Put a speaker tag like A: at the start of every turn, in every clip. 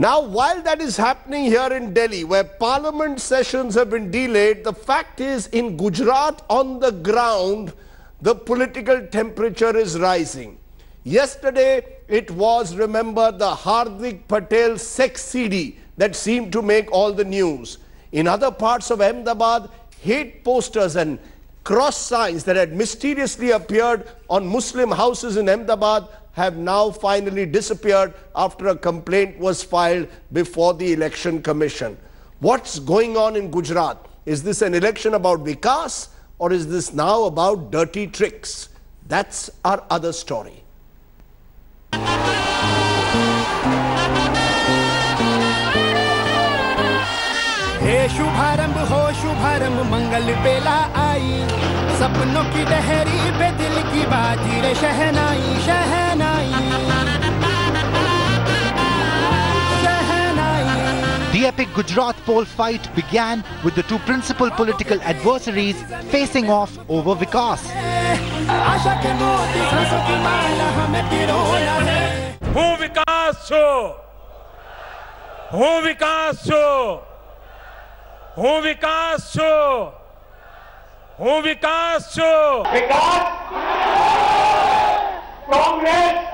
A: Now, while that is happening here in Delhi, where parliament sessions have been delayed, the fact is in Gujarat on the ground, the political temperature is rising. Yesterday, it was, remember, the Rajdeep Patel sex CD that seemed to make all the news. In other parts of Ahmedabad, hate posters and cross signs that had mysteriously appeared on Muslim houses in Ahmedabad have now finally disappeared after a complaint was filed before the Election Commission. What's going on in Gujarat? Is this an election about Vikas, or is this now about dirty tricks? That's our other story.
B: हे शुभारंभ हो शुभारंभ मंगल बेला आई सपनों की लहरी पे दिल की बाजी रे शहनाई शहनाई शहनाई.
C: The epic Gujarat poll fight began with the two principal political adversaries facing off over Vikas.
B: आशा के मोती सांसों की माला हमें पिरोना है.
D: हूँ विकास छो, हूँ विकास छो, हूँ विकास छो, हूँ विकास छो. विकास Congress.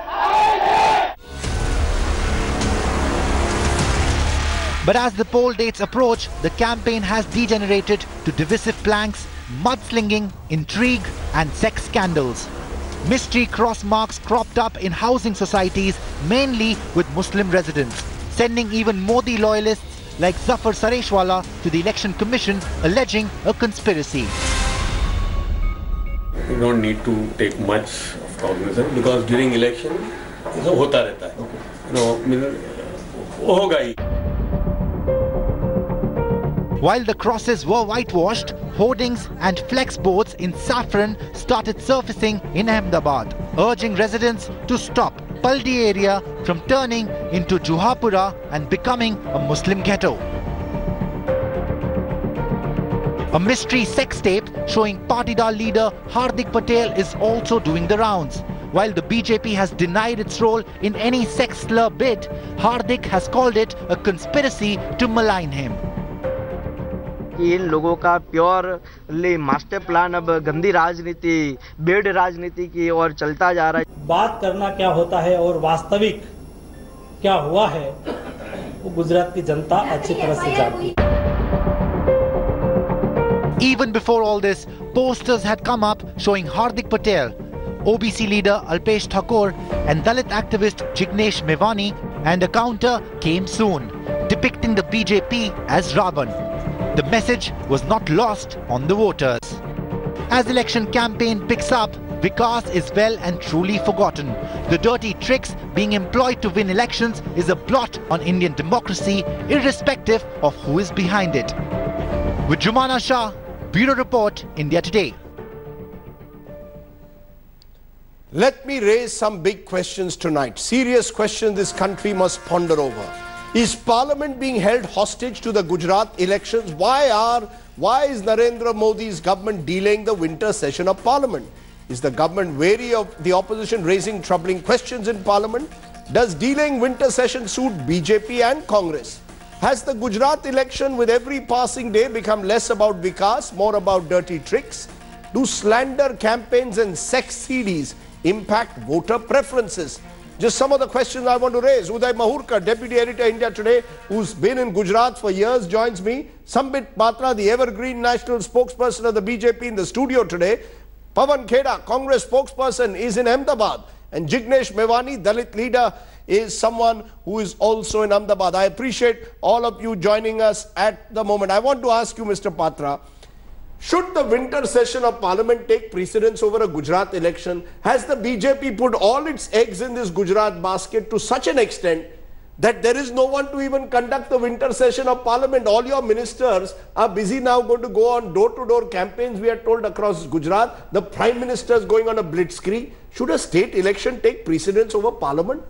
C: But as the poll dates approach, the campaign has degenerated to divisive planks, mudslinging, intrigue and sex scandals. Mystery cross marks cropped up in housing societies, mainly with Muslim residents, sending even Modi loyalists like Zafar Sareshwala to the Election Commission alleging a conspiracy.
E: You don't need to take much of cognizance because during election, hota rehta hai. Hoga hi.
C: While the crosses were whitewashed, hoardings and flex boards in saffron started surfacing in Ahmedabad, urging residents to stop Paldi area from turning into Juhapura and becoming a Muslim ghetto. A mystery sex tape showing Patidar leader Rajdeep Patel is also doing the rounds. While the BJP has denied its role in any sex slur bid, Rajdeep has called it a conspiracy to malign him.
F: कि इन लोगों का purely master plan अब गंदी राजनीति, bed राजनीति की ओर चलता जा रहा है.
G: बात करना क्या होता है और वास्तविक क्या हुआ है वो गुजरात की जनता अच्छी तरह से जानती है.
C: Even before all this, posters had come up showing Rajdeep Patel, OBC leader Alpesh Thakur and Dalit activist Jignesh Mevani, and a counter came soon, depicting the BJP as Ravan. The message was not lost on the voters. As election campaign picks up, Vikas is well and truly forgotten. The dirty tricks being employed to win elections is a blot on Indian democracy, irrespective of who is behind it. With Jumana Shah, Bureau Report, India Today.
A: Let me raise some big questions tonight. Serious questions this country must ponder over. Is Parliament being held hostage to the Gujarat elections? Why is Narendra Modi's government delaying the winter session of Parliament? Is the government wary of the opposition raising troubling questions in Parliament? Does delaying winter session suit BJP and Congress? Has the Gujarat election with every passing day become less about Vikas, more about dirty tricks? Do slander campaigns and sex CDs impact voter preferences? Just some of the questions I want to raise. Uday Mahurkar, Deputy Editor, India Today, who's been in Gujarat for years, joins me. Sambit Patra, the evergreen national spokesperson of the BJP, in the studio today. Pawan Kheda, Congress spokesperson, is in Ahmedabad. And Jignesh Mevani, Dalit leader, is someone who is also in Ahmedabad. I appreciate all of you joining us at the moment. I want to ask you, Mr. Patra, should the winter session of Parliament take precedence over a Gujarat election? Has the BJP put all its eggs in this Gujarat basket to such an extent that there is no one to even conduct the winter session of Parliament? All your ministers are busy now going to go on door-to-door campaigns, we are told, across Gujarat. The Prime Minister is going on a blitzkrieg. Should a state election take precedence over Parliament?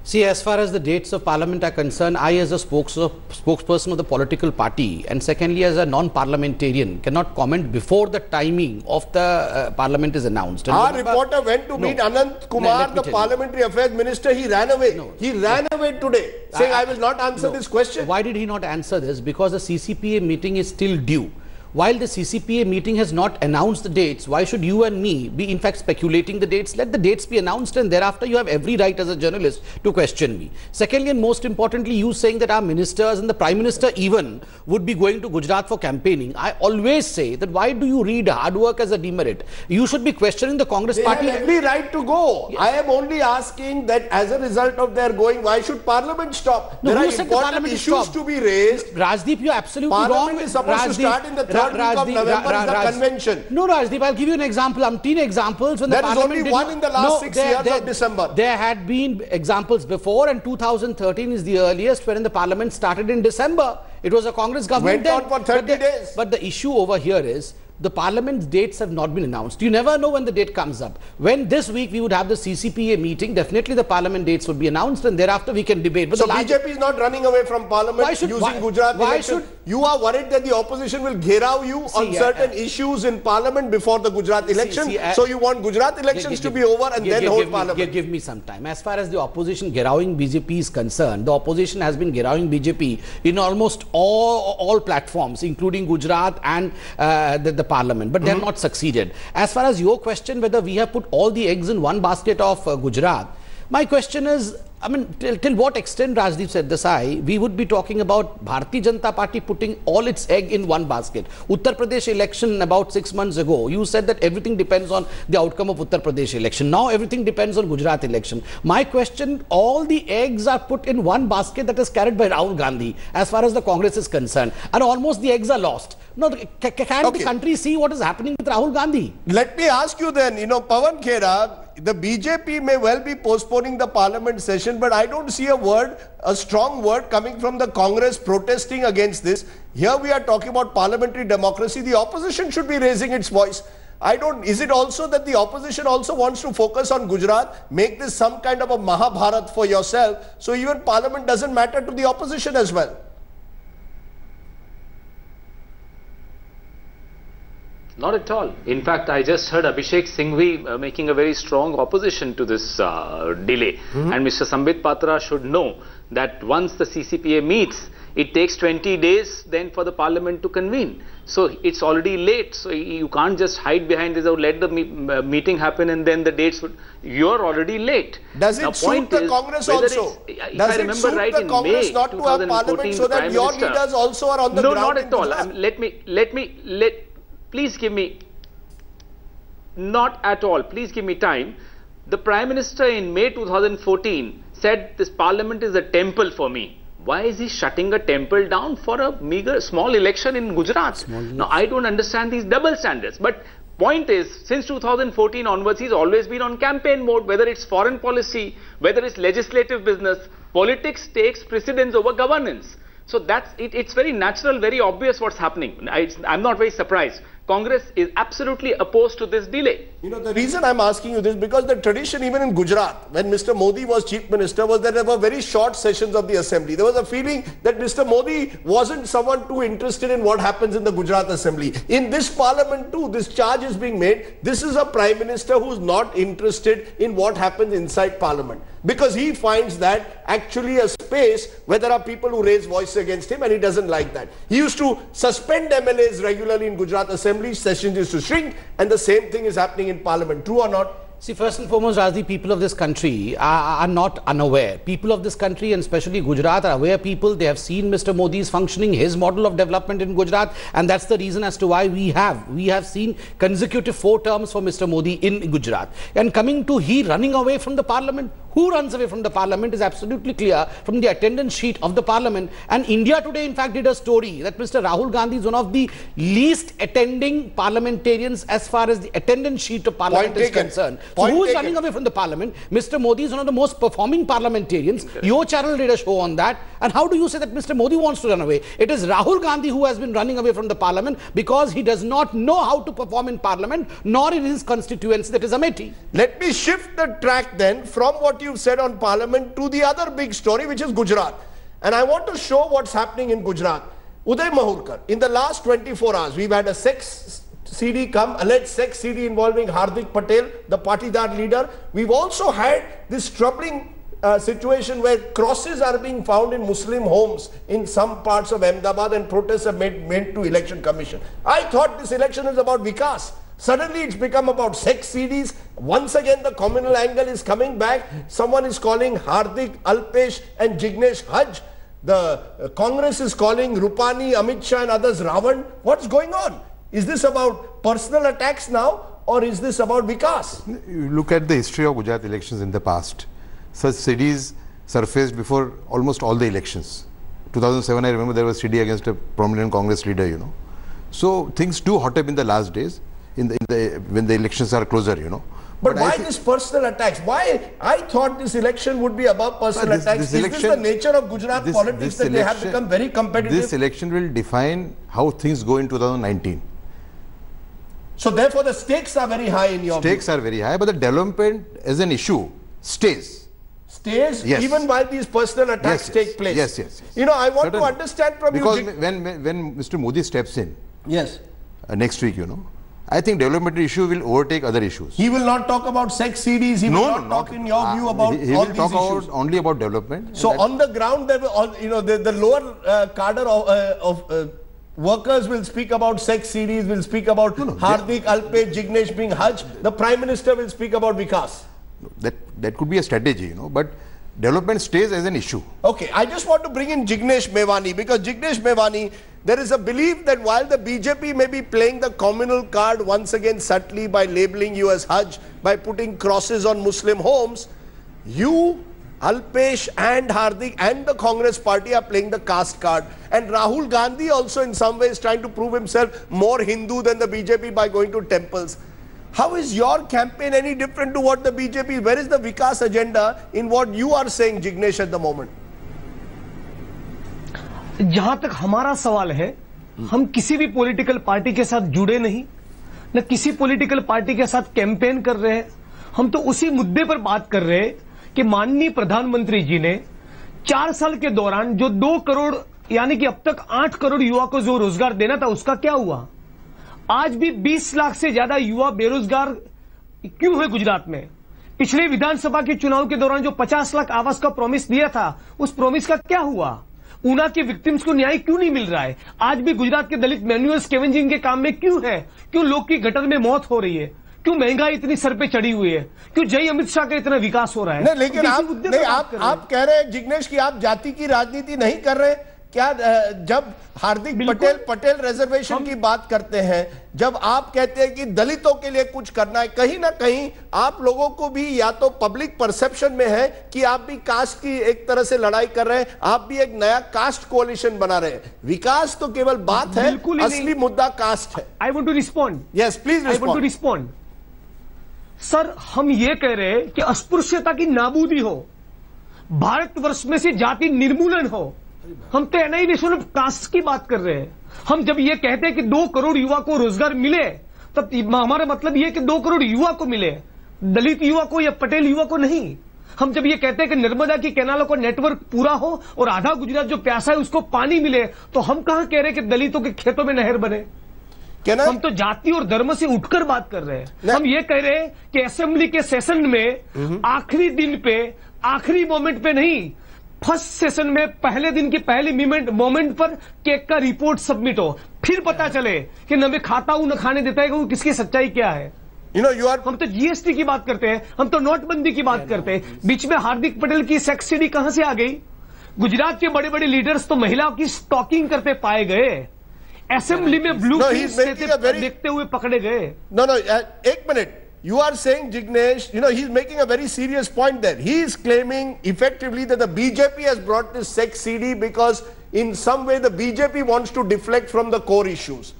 H: See, as far as the dates of Parliament are concerned, I as a spokesperson of the political party, and secondly as a non-parliamentarian, cannot comment before the timing of the Parliament is announced. And
A: our reporter went to meet Anant Kumar, the Parliamentary Affairs Minister. He ran away. He ran away today, saying, I will not answer this question.
H: Why did he not answer this? Because the CCPA meeting is still due. While the CCPA meeting has not announced the dates, why should you and me be in fact speculating the dates? Let the dates be announced, and thereafter you have every right as a journalist to question me. Secondly, and most importantly, you saying that our ministers and the Prime Minister even would be going to Gujarat for campaigning. I always say that why do you read hard work as a demerit? You should be questioning the Congress party.
A: They have every right to go. Yes. I am only asking that as a result of their going, why should Parliament stop?
H: No,
A: there are important issues to be raised.
H: Rajdeep, you are absolutely
A: Parliament
H: wrong.
A: is supposed to start in the third week of November is the convention.
H: No, Rajdeep, I'll give you an example. Umpteen examples. When
A: there is only one in the last 6 years of December.
H: There had been examples before, and 2013 is the earliest wherein the Parliament started in December. It was a Congress government.
A: Went on for 30 days.
H: But the issue over here is the Parliament's dates have not been announced. You never know when the date comes up. When this week we would have the CCPA meeting, definitely the Parliament dates would be announced, and thereafter we can debate. But
A: so BJP is not running away from Parliament using Gujarat election. You are worried that the opposition will gherav you on certain issues in Parliament before the Gujarat election. So you want Gujarat elections to be over and then hold Parliament.
H: Give me some time. As far as the opposition gheraving BJP is concerned, the opposition has been gheraving BJP in almost all platforms, including Gujarat and the Parliament, but they have not succeeded. As far as your question whether we have put all the eggs in one basket of Gujarat, my question is, I mean, till what extent, Rajdeep Sardesai, we would be talking about Bharatiya Janata Party putting all its egg in one basket? Uttar Pradesh election about 6 months ago, you said that everything depends on the outcome of Uttar Pradesh election. Now everything depends on Gujarat election. My question, all the eggs are put in one basket that is carried by Rahul Gandhi as far as the Congress is concerned, and almost the eggs are lost. No, can the country see what is happening with Rahul Gandhi?
A: Let me ask you then, Pawan Khera, the BJP may well be postponing the Parliament session, but I don't see a strong word coming from the Congress protesting against this. Here we are talking about parliamentary democracy. The opposition should be raising its voice. Is it also that the opposition also wants to focus on Gujarat, make this some kind of a Mahabharat for yourself, so even Parliament doesn't matter to the opposition as well?
I: Not at all. In fact, I just heard Abhishek Singhvi making a very strong opposition to this delay. And Mr. Sambit Patra should know that once the CCPA meets, it takes 20 days then for the Parliament to convene. So it's already late. So you can't just hide behind this or let the meeting happen and then the dates would... You're already late.
A: Does it suit the Congress also? Does it suit the Congress not to have Parliament so that your leaders also are on the ground?
I: No, not at all. Please give me, not at all, please give me time. The Prime Minister in May 2014 said this Parliament is a temple for me. Why is he shutting a temple down for a meager, small election in Gujarat? Now, I don't understand these double standards. But point is, since 2014 onwards, he's always been on campaign mode, whether it's foreign policy, whether it's legislative business, politics takes precedence over governance. So that's it. It's very natural, very obvious what's happening. I'm not very surprised. Congress is absolutely opposed to this delay.
A: The reason I'm asking you this, because the tradition even in Gujarat, when Mr. Modi was Chief Minister, was that there were very short sessions of the Assembly. There was a feeling that Mr. Modi wasn't someone too interested in what happens in the Gujarat Assembly. In this Parliament too, this charge is being made. This is a Prime Minister who's not interested in what happens inside Parliament, because he finds that actually a space where there are people who raise voices against him, and he doesn't like that. He used to suspend MLAs regularly in Gujarat Assembly. Sessions used to shrink, and the same thing is happening in Parliament. True or not?
H: See, first and foremost, Rajdeep, people of this country are not unaware. People of this country, and especially Gujarat, are aware people. They have seen Mr. Modi's functioning, his model of development in Gujarat, and that's the reason as to why we have seen consecutive 4 terms for Mr. Modi in Gujarat. And coming to he running away from the Parliament, who runs away from the Parliament is absolutely clear from the attendance sheet of the Parliament. And India Today, in fact, did a story that Mr. Rahul Gandhi is one of the least attending parliamentarians as far as the attendance sheet of Parliament is concerned. So who is running away from the Parliament? Mr. Modi is one of the most performing parliamentarians. Your channel did a show on that. And how do you say that Mr. Modi wants to run away? It is Rahul Gandhi who has been running away from the parliament because he does not know how to perform in parliament, nor in his constituency, that is Amethi.
A: Let me shift the track then from what you've said on parliament to the other big story, which is Gujarat. And I want to show what's happening in Gujarat. Uday Mahurkar, in the last 24 hours, we've had a sex CD come, alleged sex CD involving Hardik Patel, the Patidar leader. We've also had this troubling situation where crosses are being found in Muslim homes in some parts of Ahmedabad, and protests are made to election commission. I thought this election is about Vikas. Suddenly it's become about sex CDs. Once again the communal angle is coming back. Someone is calling Hardik, Alpesh and Jignesh Haj. The Congress is calling Rupani, Amit Shah and others Ravan. What's going on? Is this about personal attacks now, or is this about Vikas?
J: You look at the history of Gujarat elections in the past. Such CDs surfaced before almost all the elections. 2007, I remember there was CD against a prominent Congress leader, you know. So things do hot up in the last days, when the elections are closer, you know.
A: But why this personal attacks? Why? I thought this election would be about personal attacks. Is this the nature of Gujarat politics, that they have become very competitive?
J: This election will define how things go in 2019.
A: So therefore the stakes are very high in your view.
J: Stakes are very high, but the development as an issue stays.
A: Stays, yes, even while these personal attacks take place.
J: Yes.
A: You know, I want to understand from
J: you.
A: Because
J: when Mr. Modi steps in,
A: yes,
J: next week, you know, I think development issue will overtake other issues.
A: He will not talk about sex CDs. He will not talk, in your view, about
J: he
A: all
J: will
A: these
J: talk
A: issues.
J: Only about development.
A: So on the ground, there will, you know, the lower cadre of workers will speak about sex CDs, will speak about Hardik, Alpesh, Jignesh being Haj. The Prime Minister will speak about Vikas.
J: That could be a strategy, you know, but development stays as an issue.
A: Okay, I just want to bring in Jignesh Mevani, because Jignesh Mevani, there is a belief that while the BJP may be playing the communal card once again subtly by labeling you as Hajj, by putting crosses on Muslim homes, you, Alpesh and Hardik and the Congress party are playing the caste card. And Rahul Gandhi also in some ways trying to prove himself more Hindu than the BJP by going to temples. How is your campaign any different to what the BJP, where is the Vikas agenda in what you are saying, Jignesh, at the moment?
K: जहां तक हमारा सवाल है, हम किसी भी political party के साथ जुड़े नहीं, न किसी पॉलिटिकल पार्टी के साथ कैंपेन कर रहे हैं. हम तो उसी मुद्दे पर बात कर रहे हैं कि माननीय प्रधानमंत्री जी ने 4 साल के दौरान जो 2 करोड़ यानी कि अब तक 8 करोड़ युवा को जो रोजगार देना था, उसका क्या हुआ? आज भी 20 लाख से ज्यादा युवा बेरोजगार क्यों है गुजरात में? पिछले विधानसभा के चुनाव के दौरान जो 50 लाख आवास का प्रॉमिस दिया था, उस प्रॉमिस का क्या हुआ? ऊना के विक्टिम्स को न्याय क्यों नहीं मिल रहा है? आज भी गुजरात के दलित मैनुअल स्कैवेंजिंग के काम में क्यों है? क्यों लोग की गटर में मौत हो रही है? क्यों महंगाई इतनी सर पे चढ़ी हुई है? क्यों जय अमित शाह का इतना विकास हो रहा है?
A: नहीं, लेकिन आप कह रहे हैं जिग्नेश कि आप जाति की राजनीति नहीं कर रहे। क्या जब हार्दिक पटेल रिजर्वेशन की बात करते हैं, जब आप कहते हैं कि दलितों के लिए कुछ करना है, कहीं ना कहीं आप लोगों को भी या तो पब्लिक परसेप्शन में है कि आप भी कास्ट की एक तरह से लड़ाई कर रहे हैं, आप भी एक नया कास्ट कोalition बना रहे हैं। विकास तो केवल बात है, असली मुद्दा कास्ट है।
K: I want to respond.
A: Yes please
K: respond. Sir, हम ये कह रहे हैं कि अस्पृश्यता की नाबूदी हो, भारतवर्ष में से जाति निर्मूलन हो। हम तो एनाइलेशन ऑफ कास्ट की बात कर रहे हैं। हम जब ये कहते हैं कि 2 करोड़ युवा को रोजगार मिले, तब हमारा मतलब ये कि 2 करोड़ युवा को मिले, दलित युवा को या पटेल युवा को नहीं। हम जब ये कहते हैं कि नर्मदा की कैनालों का नेटवर्क पूरा हो और आधा गुजरात जो प्यासा है उसको पानी मिले, तो हम कहां कह रहे हैं कि दलितों के खेतों में नहर बने। हम तो जाति और धर्म से उठकर बात कर रहे हैं। हम ये कह रहे हैं कि असेंबली के सेशन में आखिरी दिन पे, आखिरी मोमेंट पे नहीं, फर्स्ट सेशन में पहले दिन की पहली मोमेंट पर केक का रिपोर्ट सबमिट हो, फिर पता चले कि न मैं खाता हूं न खाने देता है कि किसकी सच्चाई क्या है। हम तो जीएसटी की बात करते हैं, हम तो नोटबंदी की बात करते हैं। बीच में हार्दिक पटेल की सेक्स सीडी कहां से आ गई? गुजरात के बड़े बड़े लीडर्स तो महिलाओं की स्टॉकिंग करते पाए गए, असेंबली में ब्लू देखते हुए पकड़े गए।
A: नो एक minute, you are saying, Jignesh, he's making a very serious point there. He is claiming effectively that the BJP has brought this sex CD because in some way the BJP wants to deflect from the core issues.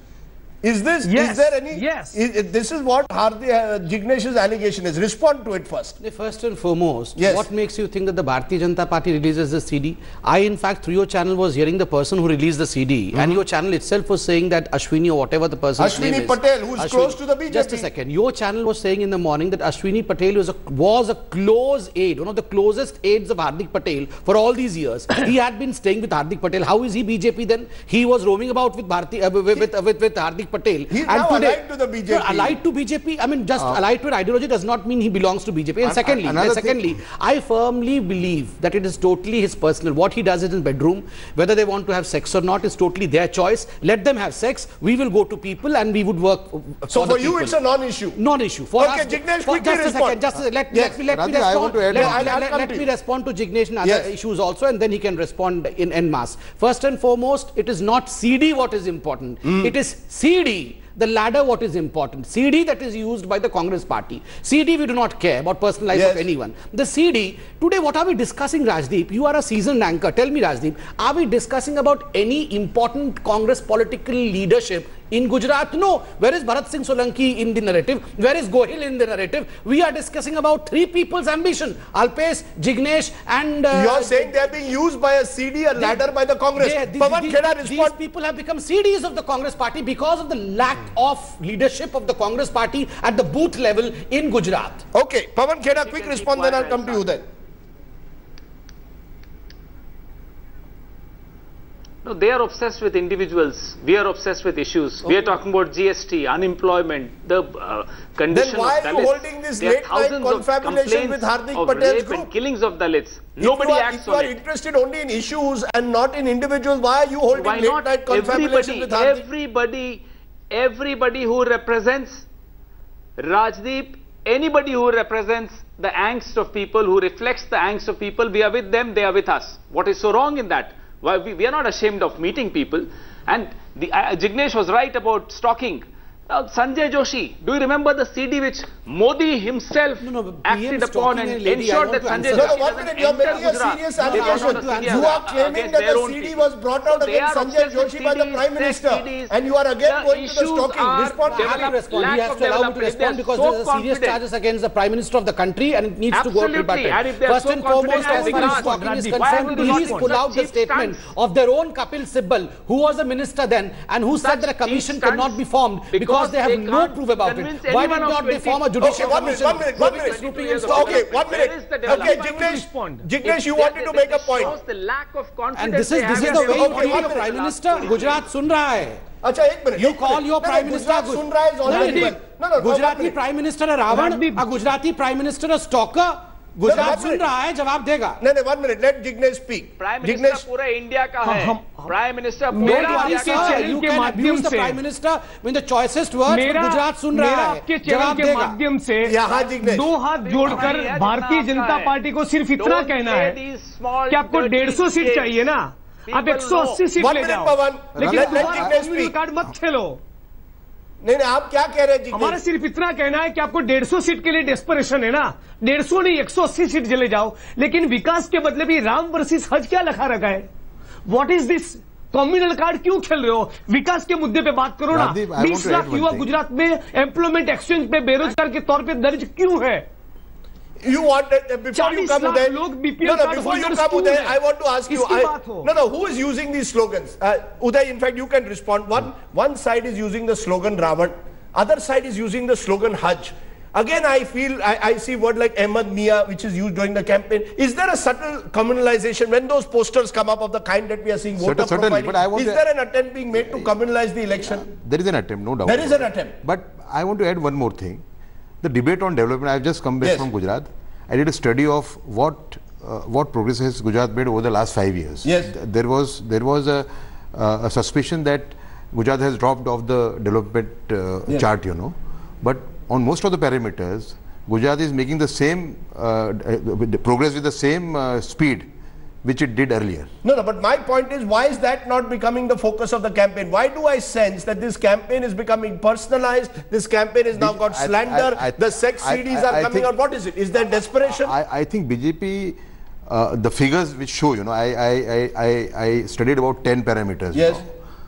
A: Is this,
K: Yes,
A: is there any,
K: yes.
A: This is what Jignesh's allegation is. Respond to it first.
H: First and foremost,
A: Yes.
H: what makes you think that the Bharatiya Janata Party releases the CD? I, in fact, through your channel was hearing the person who released the CD, and your channel itself was saying that Ashwini or whatever the person's name is.
A: Ashwini Patel, who's close to the BJP.
H: Just a second. Your channel was saying in the morning that Ashwini Patel was a close aide, one of the closest aides of Hardik Patel for all these years. He had been staying with Hardik Patel. How is he BJP then? He was roaming about with with Hardik Patel.
A: He's now allied to the BJP.
H: No, allied to BJP. I mean, just allied to an ideology does not mean he belongs to BJP. And secondly, I firmly believe that it is totally his personal. What he does in his bedroom, whether they want to have sex or not, is totally their choice. Let them have sex. We will go to people and we would work.
A: So for you, it's a non-issue.
H: Non-issue. For
A: okay,
H: us,
A: Jignesh, quickly respond.
H: Let me respond to Jignesh and other issues also, and then he can respond in en masse. First and foremost, it is not CD what is important. It is CD, the ladder, what is important. CD that is used by the Congress party. CD, we do not care about personal life of anyone. The CD, today what are we discussing, Rajdeep? You are a seasoned anchor. Tell me, Rajdeep, are we discussing about any important Congress political leadership in Gujarat? No. Where is Bharat Singh Solanki in the narrative? Where is Gohil in the narrative? We are discussing about three people's ambition. Alpesh, Jignesh and...
A: you are saying they are being used by a CD, a ladder by the Congress.
H: These people have become CDs of the Congress party because of the lack of leadership of the Congress party at the booth level in Gujarat.
A: Okay, Pawan Kheda, quick response, then I'll come to you then.
I: No, they are obsessed with individuals. We are obsessed with issues. We are talking about GST, unemployment, the condition
A: then why
I: of Dalits.
A: Are you holding this late-night confabulation with Hardik Patel's group?
I: And killings of Dalits. Nobody acts on it.
A: If you are interested only in issues and not in individuals, why are you holding late-night confabulation with Hardik?
I: Everybody who represents Rajdeep, anybody who represents the angst of people, who reflects the angst of people, we are with them, they are with us. What is so wrong in that? Why, we are not ashamed of meeting people. And Jignesh was right about stalking. Sanjay Joshi, do you remember the CD which Modi himself acted upon and ensured that Sanjay Joshi doesn't enter Gujarat?
A: You are claiming that the CD was brought out against Sanjay Joshi by the Prime Minister, and you are again going to the stalking. Respond.
H: He has to allow me to respond because there is a serious charges against the Prime Minister of the country and it needs to go rebutted. First and foremost, as far as stalking is concerned, please pull out the statement of their own Kapil Sibal, who was a minister then and who said that a commission cannot be formed because they have no proof about it. Why did not they form a judicial commission?
A: One minute. Okay, 1 minute. Okay, Jignesh, you wanted to make a point.
I: The lack of confidence.
H: And this is the way you treat the Prime Minister. Gujarat sun raha hai.
A: अच्छा एक minute
H: You call your Prime Minister
A: सुन रहा है already.
H: Gujarati Prime Minister a Ravan, a Gujarati Prime Minister a stalker. Gujarat सुन रहा है, जवाब देगा.
A: नहीं 1 minute, let Jignesh speak.
I: Prime Minister पूरे इंडिया का है. Prime Minister पूरे इंडिया का है.
H: You can abuse the Prime Minister in the choicest words. Gujarat सुन रहा है, जवाब देगा.
K: माध्यम से दो हाथ जोड़कर भारतीय जनता पार्टी को सिर्फ इतना कहना है कि आपको 150 सीट चाहिए ना, आप 180 सीट ले जाओ, लेकिन कार्ड मत खेलो.
A: नहीं आप क्या कह रहे हैं?
K: हमारा सिर्फ इतना कहना है कि आपको 150 सीट के लिए डेस्परेशन है ना, 150 नहीं 180 सीट चले जाओ, लेकिन विकास के बदले भी राम वर्सेस हज क्या लिखा रखा है? What is this communal card क्यों खेल रहे हो? विकास के मुद्दे पे बात करो ना. 20 लाख युवा गुजरात में एम्प्लॉयमेंट एक्सचेंज पे बेरोजगार के तौर पे दर्ज क्यों है?
A: You want before you come Uday, before you come Uday, I want to ask you. Who is using these slogans? Uday, in fact, you can respond. One side is using the slogan Ravan, other side is using the slogan Hajj. Again, I feel I see word like Ahmad Mia, which is used during the campaign. Is there a subtle communalization when those posters come up of the kind that we are seeing?
J: Certainly, but I want
A: is there an attempt being made to communalize the election?
J: There is an attempt, no doubt.
A: There is an attempt.
J: But I want to add one more thing. The debate on development, I have just come back from Gujarat. I did a study of what progress has Gujarat made over the last 5 years.
A: Yes.
J: There was a suspicion that Gujarat has dropped off the development chart, you know. But on most of the parameters, Gujarat is making the same progress with the same speed which it did earlier.
A: No, but my point is, why is that not becoming the focus of the campaign? Why do I sense that this campaign is becoming personalized? This campaign has now got slander. The sex CDs are coming out. What is it? Is there desperation?
J: I think BJP, the figures which show, you know, I studied about 10 parameters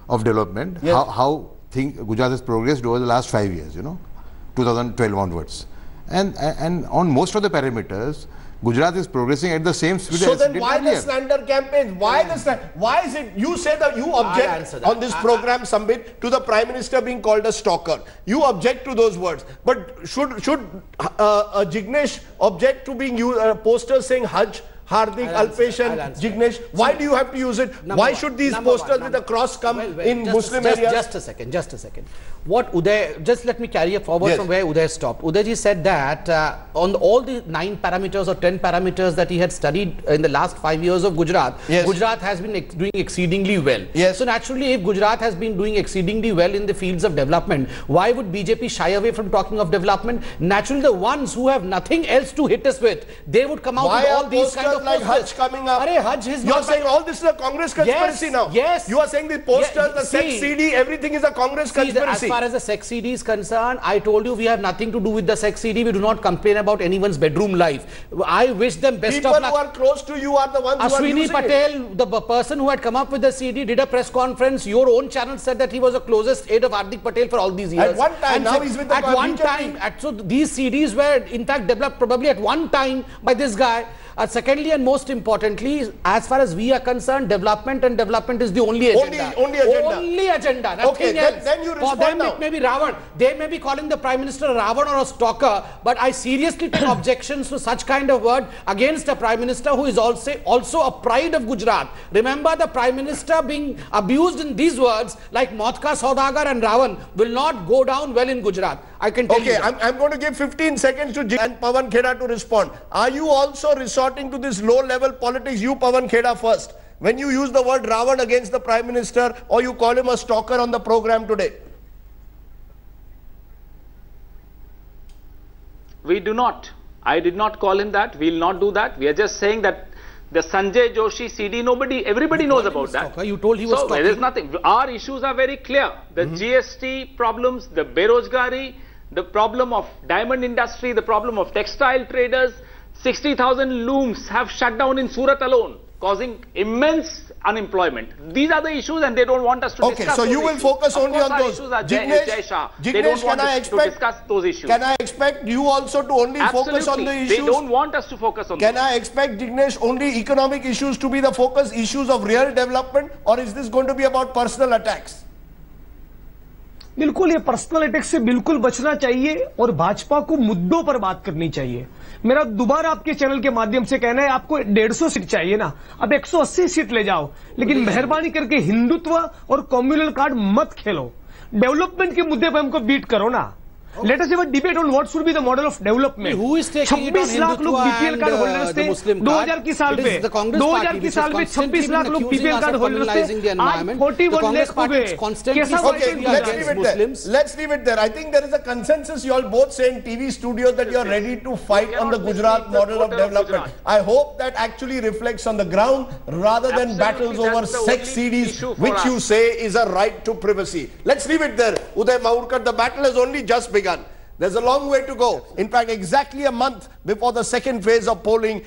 J: of development. Yes. How Gujarat has progressed over the last 5 years, 2012 onwards. And on most of the parameters, Gujarat is progressing at the same speed.
A: So then why the slander campaign? Why is it you say that you object on this program, Sambit, to the Prime Minister being called a stalker? You object to those words. But should Jignesh object to being posters saying Hajj, Hardik, Alpesh and Jignesh? Why do you have to use it? Why should these posters with a cross come in Muslim areas?
H: Just a second. What Uday, just let me carry forward from where Uday stopped. Udayji said that on all the 9 parameters or 10 parameters that he had studied in the last 5 years of Gujarat, Gujarat has been doing exceedingly well. So naturally, if Gujarat has been doing exceedingly well in the fields of development, why would BJP shy away from talking of development? Naturally, the ones who have nothing else to hit us with, they would come out with all these kind of
A: like Hajj coming up. You are saying all this is a Congress conspiracy now.
H: Yes.
A: You are saying the posters, the sex CD, everything is a Congress conspiracy.
H: As far as the sex CD is concerned, I told you we have nothing to do with the sex CD. We do not complain about anyone's bedroom life. I wish them best of luck.
A: People who are close to you are the ones who are using
H: Ashwini Patel, the person who had come up with the CD, did a press conference. Your own channel said that he was the closest aide of Hardik Patel for all these years.
A: At one time, and now he's with the
H: at one time. So these CDs were in fact developed probably at one time by this guy. Secondly and most importantly, as far as we are concerned, development is the only agenda. Only agenda. Nothing else.
A: Then you respond.
H: For them it may be Ravan. They may be calling the Prime Minister Ravan or a stalker, but I seriously take objections to such kind of word against a Prime Minister who is also a pride of Gujarat. Remember, the Prime Minister being abused in these words like Motka Saudagar and Ravan will not go down well in Gujarat. I can tell you that.
A: I'm going to give 15 seconds to Jig and Pawan Kheda to respond. Are you also resorting to this low-level politics? You, Pawan Kheda, first. When you use the word Ravan against the Prime Minister or you call him a stalker on the program today?
I: We do not. I did not call him that. We will not do that. We are just saying that the Sanjay Joshi CD, everybody knows about that.
H: You told he was
I: so there is nothing. Our issues are very clear. The GST problems, the Berozgari, the problem of diamond industry, the problem of textile traders. 60,000 looms have shut down in Surat alone, causing immense unemployment. These are the issues and they don't want us to discuss
A: so you will focus only on those.
I: Jignesh, they don't want us to discuss those issues.
A: Can I expect you also to only focus on the issues?
I: They don't want us to focus on
A: Can I expect, Jignesh, only economic issues to be the focus, issues of real development, or is this going to be about personal attacks?
K: बिल्कुल ये personal attack से बिल्कुल बचना चाहिए और भाजपा को मुद्दों पर बात करनी चाहिए। मेरा दोबारा आपके चैनल के माध्यम से कहना है, आपको 150 सीट चाहिए ना, अब 180 सीट ले जाओ, लेकिन मेहरबानी करके हिंदुत्व और कम्युनल कार्ड मत खेलो। डेवलपमेंट के मुद्दे पर हमको बीट करो ना। Let us have a debate on what should be the model of development.
H: Who is taking it on
K: 26 lakh लोग बीपीएल कार्ड होल्डर्स थे 2000 की साल में 2000 की साल में 26 लाख लोग बीपीएल कार्ड होल्डर्स थे आज 41 लाख हो गए कैसा
A: let's leave it there. I think there is a consensus. You all both say in TV studios that you are ready to fight on the Gujarat model of development. I hope that actually reflects on the ground rather than battles over sex CDs, which you say is a right to privacy. Let's leave it there. Uday Mahurkar, the battle has only just begun. There's a long way to go. In fact, exactly a month before the second phase of polling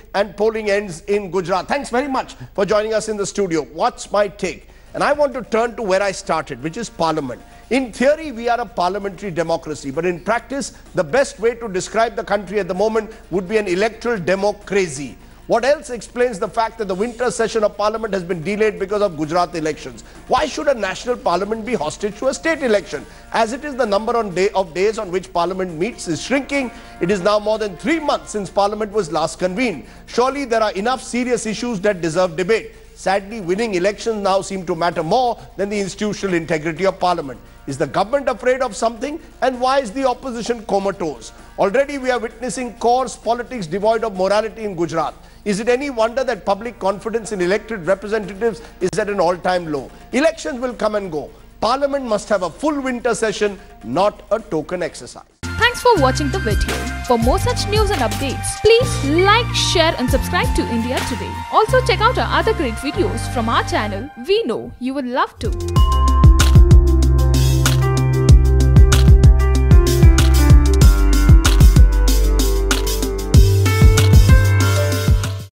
A: ends in Gujarat. Thanks very much for joining us in the studio. What's my take? And I want to turn to where I started, which is Parliament. In theory, we are a parliamentary democracy, but in practice, the best way to describe the country at the moment would be an electoral democracy. What else explains the fact that the winter session of Parliament has been delayed because of Gujarat elections? Why should a national Parliament be hostage to a state election? As it is, the number of days on which Parliament meets is shrinking. It is now more than 3 months since Parliament was last convened. Surely there are enough serious issues that deserve debate. Sadly, winning elections now seem to matter more than the institutional integrity of Parliament. Is the government afraid of something? And why is the opposition comatose? Already we are witnessing coarse politics devoid of morality in Gujarat. Is it any wonder that public confidence in elected representatives is at an all-time low? Elections will come and go. Parliament must have a full winter session, not a token exercise.
L: Thanks for watching the video. For more such news and updates, please like, share and subscribe to India Today. Also check out our other great videos from our channel. We know you would love to.